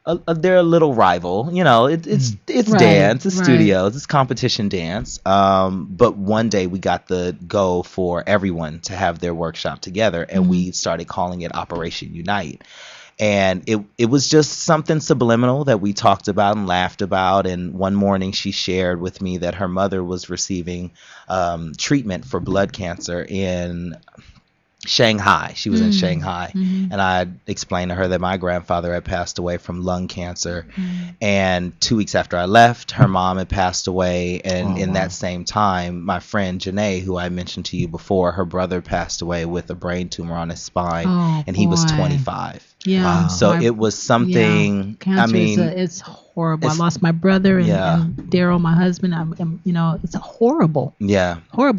a little rival, it's Right, dance, it's right. studios, it's competition dance. But one day we got the go for everyone to have their workshop together, and we started calling it Operation Unite. And it was just something subliminal that we talked about and laughed about. And one morning she shared with me that her mother was receiving treatment for blood cancer in Shanghai. She was in Shanghai. And I explained to her that my grandfather had passed away from lung cancer. And 2 weeks after I left, her mom had passed away. And in that same time, my friend Janae, who I mentioned to you before, her brother passed away with a brain tumor on his spine. Oh, and he was boy. 25. Yeah. So it was something, Cancer I mean, it's horrible. I it's- lost my brother and, Yeah. and Daryl, my husband. It's a horrible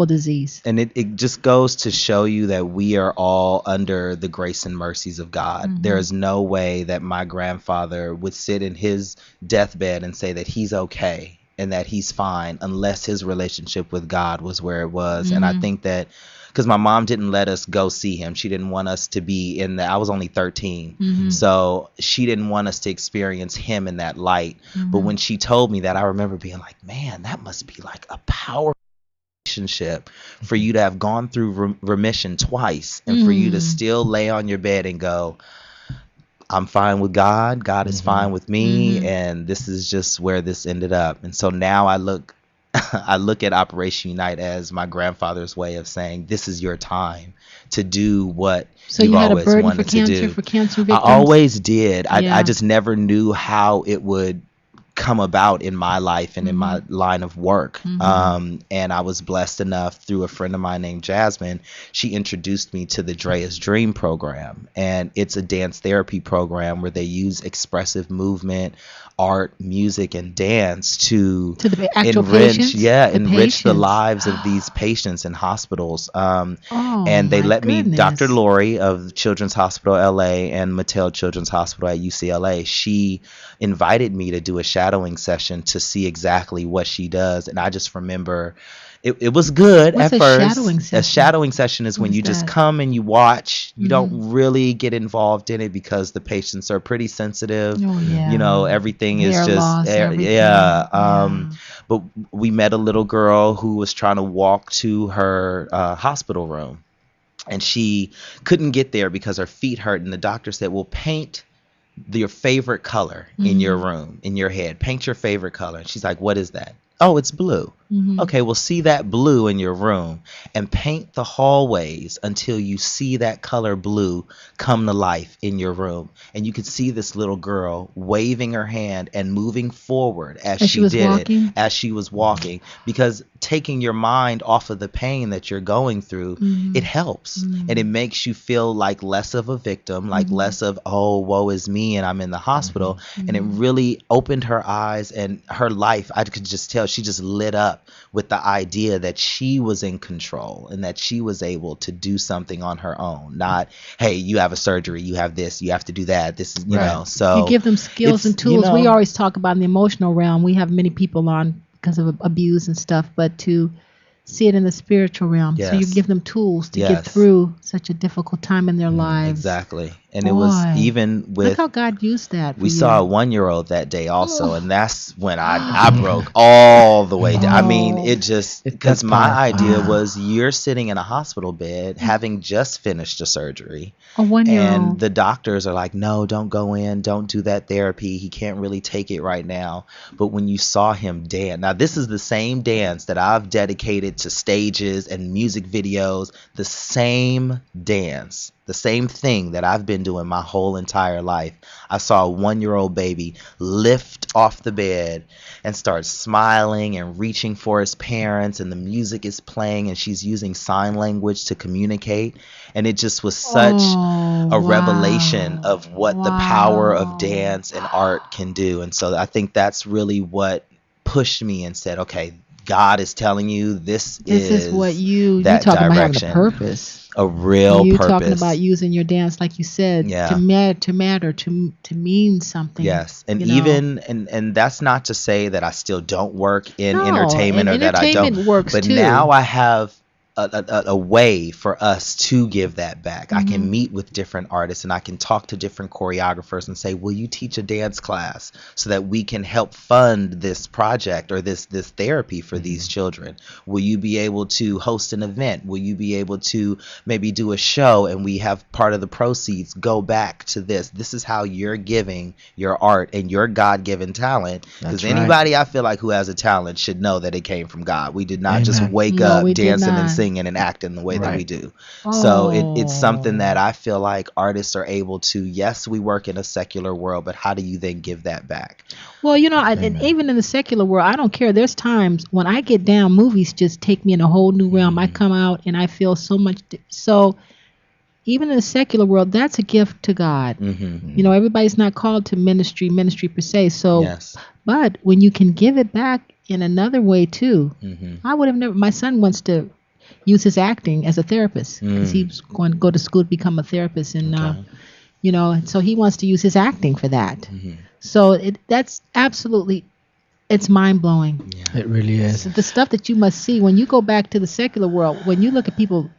disease. and it just goes to show you that we are all under the grace and mercies of God. There is no way that my grandfather would sit in his deathbed and say that he's okay and that he's fine unless his relationship with God was where it was. And I think that because my mom didn't let us go see him. She didn't want us to be in the, I was only 13. So she didn't want us to experience him in that light. But when she told me that, I remember being like, man, that must be like a powerful relationship for you to have gone through remission twice and for you to still lay on your bed and go, I'm fine with God. God is fine with me. And this is just where this ended up. And so now I look at Operation Unite as my grandfather's way of saying, this is your time to do what you've always wanted to do. For cancer victims? I always did. Yeah. I just never knew how it would come about in my life and in my line of work. And I was blessed enough through a friend of mine named Jasmine. She introduced me to the Drea's Dream program, and it's a dance therapy program where they use expressive movement, art, music, and dance to the actual enrich patients? the lives of these patients in hospitals. And they my let me, goodness. Dr. Lori of Children's Hospital LA and Mattel Children's Hospital at UCLA, she invited me to do a shadowing session to see exactly what she does. And I just remember it was good What's at a first. shadowing session? A shadowing session is when What you is just that? come and you watch. You don't really get involved in it because the patients are pretty sensitive. Oh, yeah. You know, everything is Hair just loss, everything. yeah. But we met a little girl who was trying to walk to her hospital room, and she couldn't get there because her feet hurt. And the doctor said, well, paint your favorite color in your room, in your head. Paint your favorite color. And she's like, what is that? Oh, it's blue. Okay, well, see that blue in your room and paint the hallways until you see that color blue come to life in your room. And you could see this little girl waving her hand and moving forward as she was did walking? it, as she was walking. Because taking your mind off of the pain that you're going through, it helps. And it makes you feel like less of a victim, like less of, oh, woe is me and I'm in the hospital. And it really opened her eyes and her life. I could just tell she just lit up with the idea that she was in control and that she was able to do something on her own. Not, hey, you have a surgery, you have this, you have to do that. This is, you know, so you give them skills and it's, tools. you know, We always talk about in the emotional realm. We have many people on because of abuse and stuff, but to see it in the spiritual realm. So you Yes. give them tools to get Yes. through such a difficult time in their lives. exactly. And it was Boy. even Look with, how God used that. For we you. saw a 1-year-old that day also, Oh. and that's when I broke all the way down. I mean, Oh. it just, That's because my powerful. idea was you're sitting in a hospital bed having just finished a surgery. A 1-year-old. And the doctors are like, no, don't go in. Don't do that therapy. He can't really take it right now. But when you saw him dance, now this is the same dance that I've dedicated to stages and music videos, the same dance, the same thing that I've been doing my whole entire life. I saw a 1-year-old baby lift off the bed and start smiling and reaching for his parents, and the music is playing and she's using sign language to communicate. And it just was such a revelation of what the power of dance and art can do. And so I think that's really what pushed me and said, okay, God is telling you this is what you that talking about having direction. a purpose. A real You purpose. talking about using your dance, like you said, Yeah. to matter, to mean something. Yes, and you know? even and that's not to say that I still don't work in No, entertainment and or that I don't. entertainment works But too. now I have a way for us to give that back. I Mm-hmm. can meet with different artists and I can talk to different choreographers and say, will you teach a dance class so that we can help fund this project or this therapy for these children? Will you be able to host an event? Will you be able to maybe do a show and we have part of the proceeds go back to this? This is how you're giving your art and your God-given talent. Because That's right. anybody I feel like who has a talent should know that it came from God. We did not just Amen. wake No, up we did dancing and not. singing and acting the way that we Right. do. So it's Oh. something that I feel like artists are able to, yes, we work in a secular world, but how do you then give that back? Well, you know, and even in the secular world, I don't care. There's times when I get down, movies just take me in a whole new realm. I come out and I feel so much. So even in the secular world, that's a gift to God. Mm-hmm. You know, everybody's not called to ministry per se. So, Yes. but when you can give it back in another way too, Mm-hmm. I would have never. My son wants to use his acting as a therapist because he was going to go to school to become a therapist, and Okay. you know, and so he wants to use his acting for that. Mm-hmm. So that's absolutely, it's mind blowing. It really is. The stuff that you must see when you go back to the secular world, when you look at people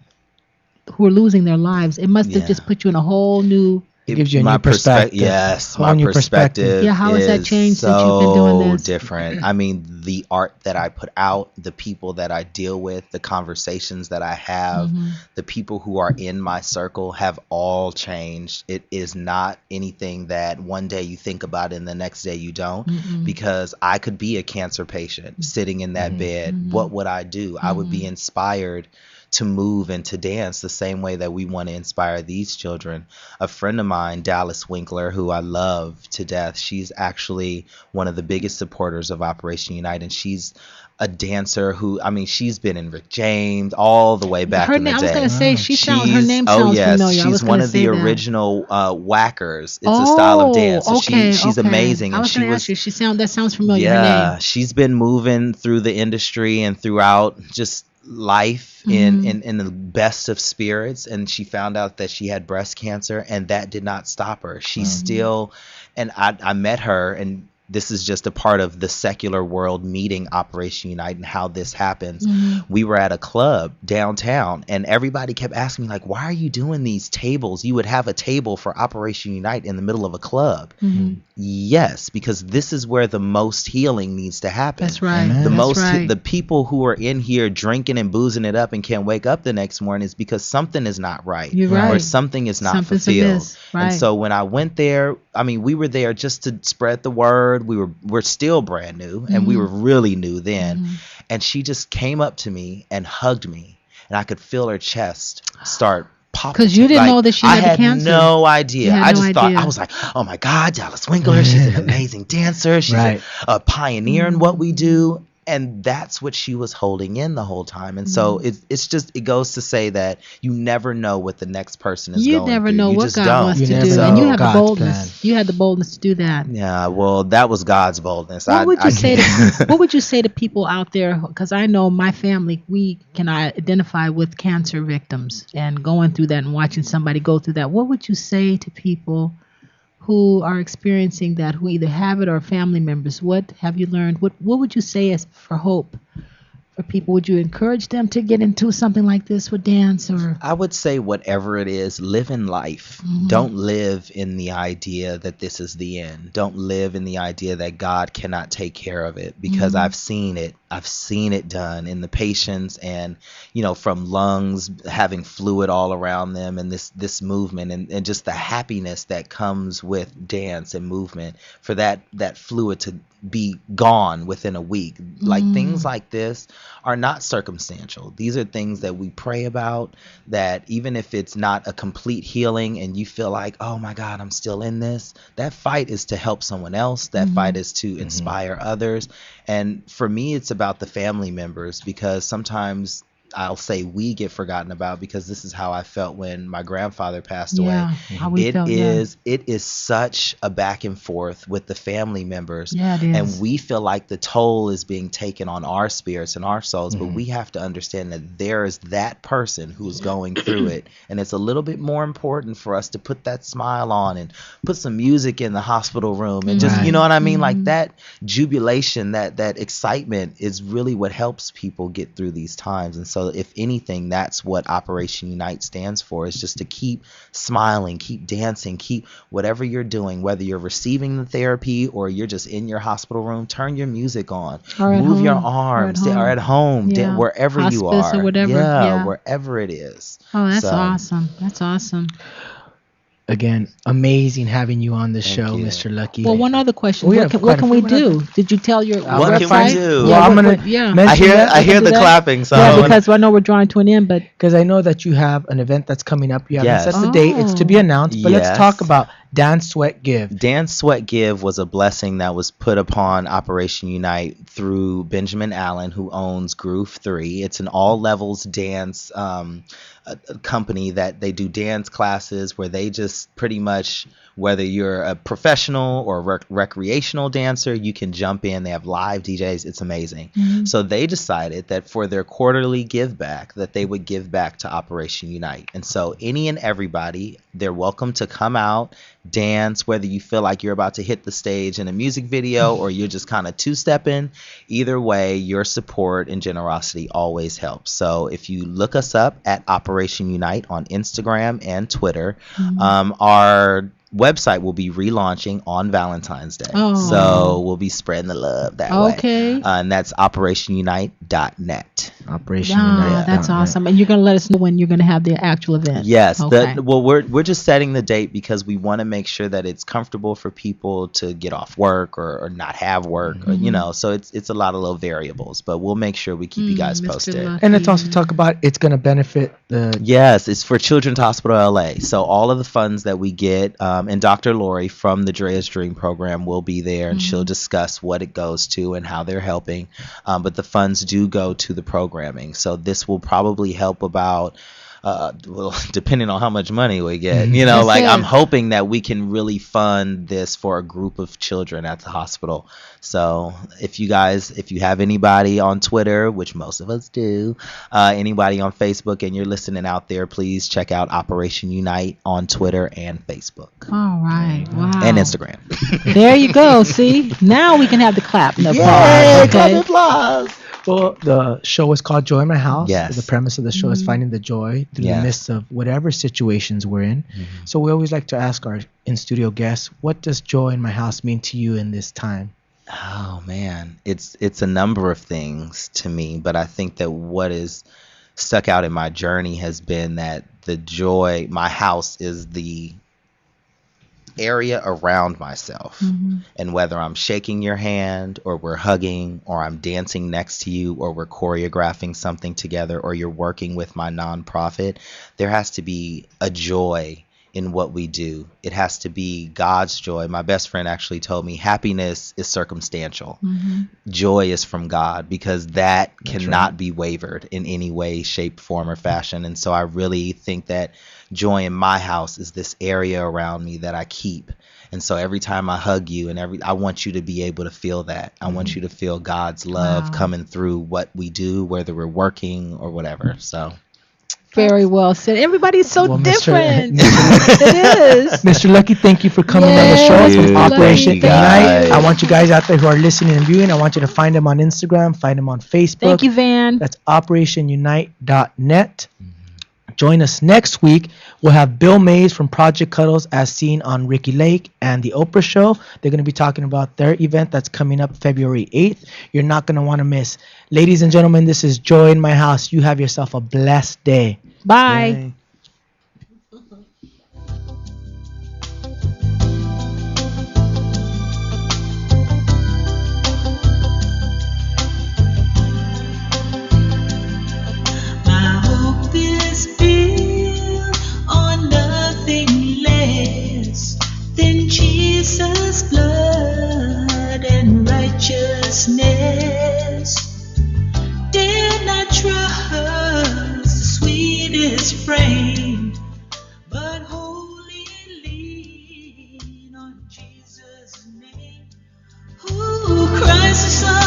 who are losing their lives, it must have Yeah. just put you in a whole new. It gives you a my new perspective. Yes, Whole my new perspective. perspective. Yeah, how has that is changed so since you've been doing this? different. I mean, the art that I put out, the people that I deal with, the conversations that I have, Mhm. the people who are in my circle have all changed. It is not anything that one day you think about and the next day you don't. Mm-mm. Because I could be a cancer patient sitting in that bed. What would I do? I would be inspired to move and to dance the same way that we want to inspire these children. A friend of mine, Dallas Winkler, who I love to death, she's actually one of the biggest supporters of Operation Unite, and she's a dancer who, I mean, she's been in Rick James all the way back Her in the name, I day. was gonna say her name Oh sounds yes, familiar. I was she's gonna one of say the that. original whackers. It's a style of dance. So she's amazing, I and was she gonna was ask you. That sounds familiar. Her yeah, name. she's been moving through the industry and throughout just life in the best of spirits, and she found out that she had breast cancer, and that did not stop her. She still, and I met her, and this is just a part of the secular world meeting Operation Unite and how this happens. We were at a club downtown, and everybody kept asking me, like, why are you doing these tables? You would have a table for Operation Unite in the middle of a club. Yes, because this is where the most healing needs to happen. That's right. Amen. The That's most right. the people who are in here drinking and boozing it up and can't wake up the next morning is because something is not right. You're Or right. something is not Something's fulfilled. amiss, right. And so when I went there, I mean, we were there just to spread the word. We're still brand new, and we were really new then. And she just came up to me and hugged me, and I could feel her chest start popping. 'Cause you didn't know that she I had the had cancer. no idea. You had I no just thought, idea. I was like, oh my God, Dallas Winkler, she's an amazing dancer. She's Right. a pioneer in what we do. And that's what she was holding in the whole time. And so it goes to say that you never know what the next person is You going never through. know You what just God don't. wants You to never do, know and you have the God's boldness. plan. You had the boldness to do that. Yeah, well, that was God's boldness. What would you say can't- to What would you say to people out there? Because I know my family, we can identify with cancer victims and going through that and watching somebody go through that. What would you say to people who are experiencing that, who either have it or family members? What have you learned? What would you say as for hope for people? Would you encourage them to get into something like this with dance or? I would say whatever it is, live in life. Don't live in the idea that this is the end. Don't live in the idea that God cannot take care of it, because I've seen it. I've seen it done in the patients, and from lungs having fluid all around them, and this movement and just the happiness that comes with dance and movement, for that fluid to be gone within a week. Like things like this are not circumstantial. These are things that we pray about, that even if it's not a complete healing and you feel like, oh my God, I'm still in this, that fight is to help someone else. That fight is to inspire others. And for me, it's about the family members, because sometimes I'll say we get forgotten about, because this is how I felt when my grandfather passed away. How we felt, It is such a back and forth with the family members. Yeah, it is. And we feel like the toll is being taken on our spirits and our souls, but we have to understand that there is that person who's going through it. And it's a little bit more important for us to put that smile on and put some music in the hospital room and just, Right. you know what I mean? Like that jubilation, that excitement is really what helps people get through these times. And so if anything, that's what Operation Unite stands for, is just to keep smiling, keep dancing, keep whatever you're doing, whether you're receiving the therapy or you're just in your hospital room, turn your music on, Or at move your home. arms, Or at or at home, Yeah. wherever you Hospice are. or whatever, yeah. Wherever it is. Oh, that's So, awesome. That's awesome. Again, amazing having you on the show, you. Mr. Lucky. Well, one other question. We What have can, quite what a can few we do? minutes. Did you tell your What can we website? do? Well, I'm gonna yeah. mention that. I hear Do the that. clapping, so Yeah, I wanna- because I know we're drawing to an end, but Because I know that you have an event that's coming up. You haven't Yes. set the date. It's to be announced. But let's Yes. talk about Dance, Sweat, Give. Dance, Sweat, Give was a blessing that was put upon Operation Unite through Benjamin Allen, who owns Groove 3. It's an all levels dance a company that they do dance classes where they just pretty much, whether you're a professional or recreational dancer, you can jump in. They have live DJs. It's amazing. So they decided that for their quarterly give back, that they would give back to Operation Unite. And so any and everybody they're welcome to come out, dance, whether you feel like you're about to hit the stage in a music video or you're just kind of two-stepping. Either way, your support and generosity always helps. So if you look us up at Operation Unite on Instagram and Twitter, our website will be relaunching on Valentine's Day. So we'll be spreading the love that way. And that's operationunite.net. Operation Wow, Unite. that's awesome. And you're going to let us know when you're going to have the actual event. Yes. Okay. Well, we're just setting the date because we want to make sure that it's comfortable for people to get off work or not have work, or, you know. So it's a lot of little variables, but we'll make sure we keep you guys Mr. posted. Lucky. And let's also talk about it's going to benefit the. Yes, it's for Children's Hospital LA. So all of the funds that we get, and Dr. Lori from the Drea's Dream program will be there, and she'll discuss what it goes to and how they're helping. But the funds do go to the programming. So this will probably help about, well, depending on how much money we get, you know, like I'm hoping that we can really fund this for a group of children at the hospital. So if you have anybody on Twitter, which most of us do, anybody on Facebook, and you're listening out there, please check out Operation Unite on Twitter and Facebook. All right. Wow. And Instagram. There you go. See, now we can have the clap and the Yay, applause. Okay. applause. Well, the show is called Joy in My House. Yes. The premise of the show is finding the joy through the midst of whatever situations we're in. So we always like to ask our in-studio guests, what does joy in my house mean to you in this time? Oh man, it's a number of things to me, but I think that what is stuck out in my journey has been that the joy, my house is the area around myself. And whether I'm shaking your hand or we're hugging or I'm dancing next to you or we're choreographing something together or you're working with my nonprofit, there has to be a joy in what we do. It has to be God's joy. My best friend actually told me happiness is circumstantial. Joy is from God, because that cannot be wavered in any way, shape, form, or fashion. And so I really think that joy in my house is this area around me that I keep. And so every time I hug you I want you to be able to feel that. I want you to feel God's love coming through what we do, whether we're working or whatever. So Very well said. Everybody's so Well, different. It is. Mr. Lucky, thank you for coming on the show. Thank It's you. Operation Thank you, guys. Unite. I want you guys out there who are listening and viewing, I want you to find them on Instagram, find them on Facebook. Thank you, Van. That's operationunite.net. Join us next week. We'll have Bill Mays from Project Cuddles as seen on Ricky Lake and The Oprah Show. They're going to be talking about their event that's coming up February 8th. You're not going to want to miss. Ladies and gentlemen, this is Joy in My House. You have yourself a blessed day. Bye. My hope is built on nothing less than Jesus' blood and righteousness. Dare not trust the sweetest frame, but wholly lean on Jesus' name. Who Christ the Son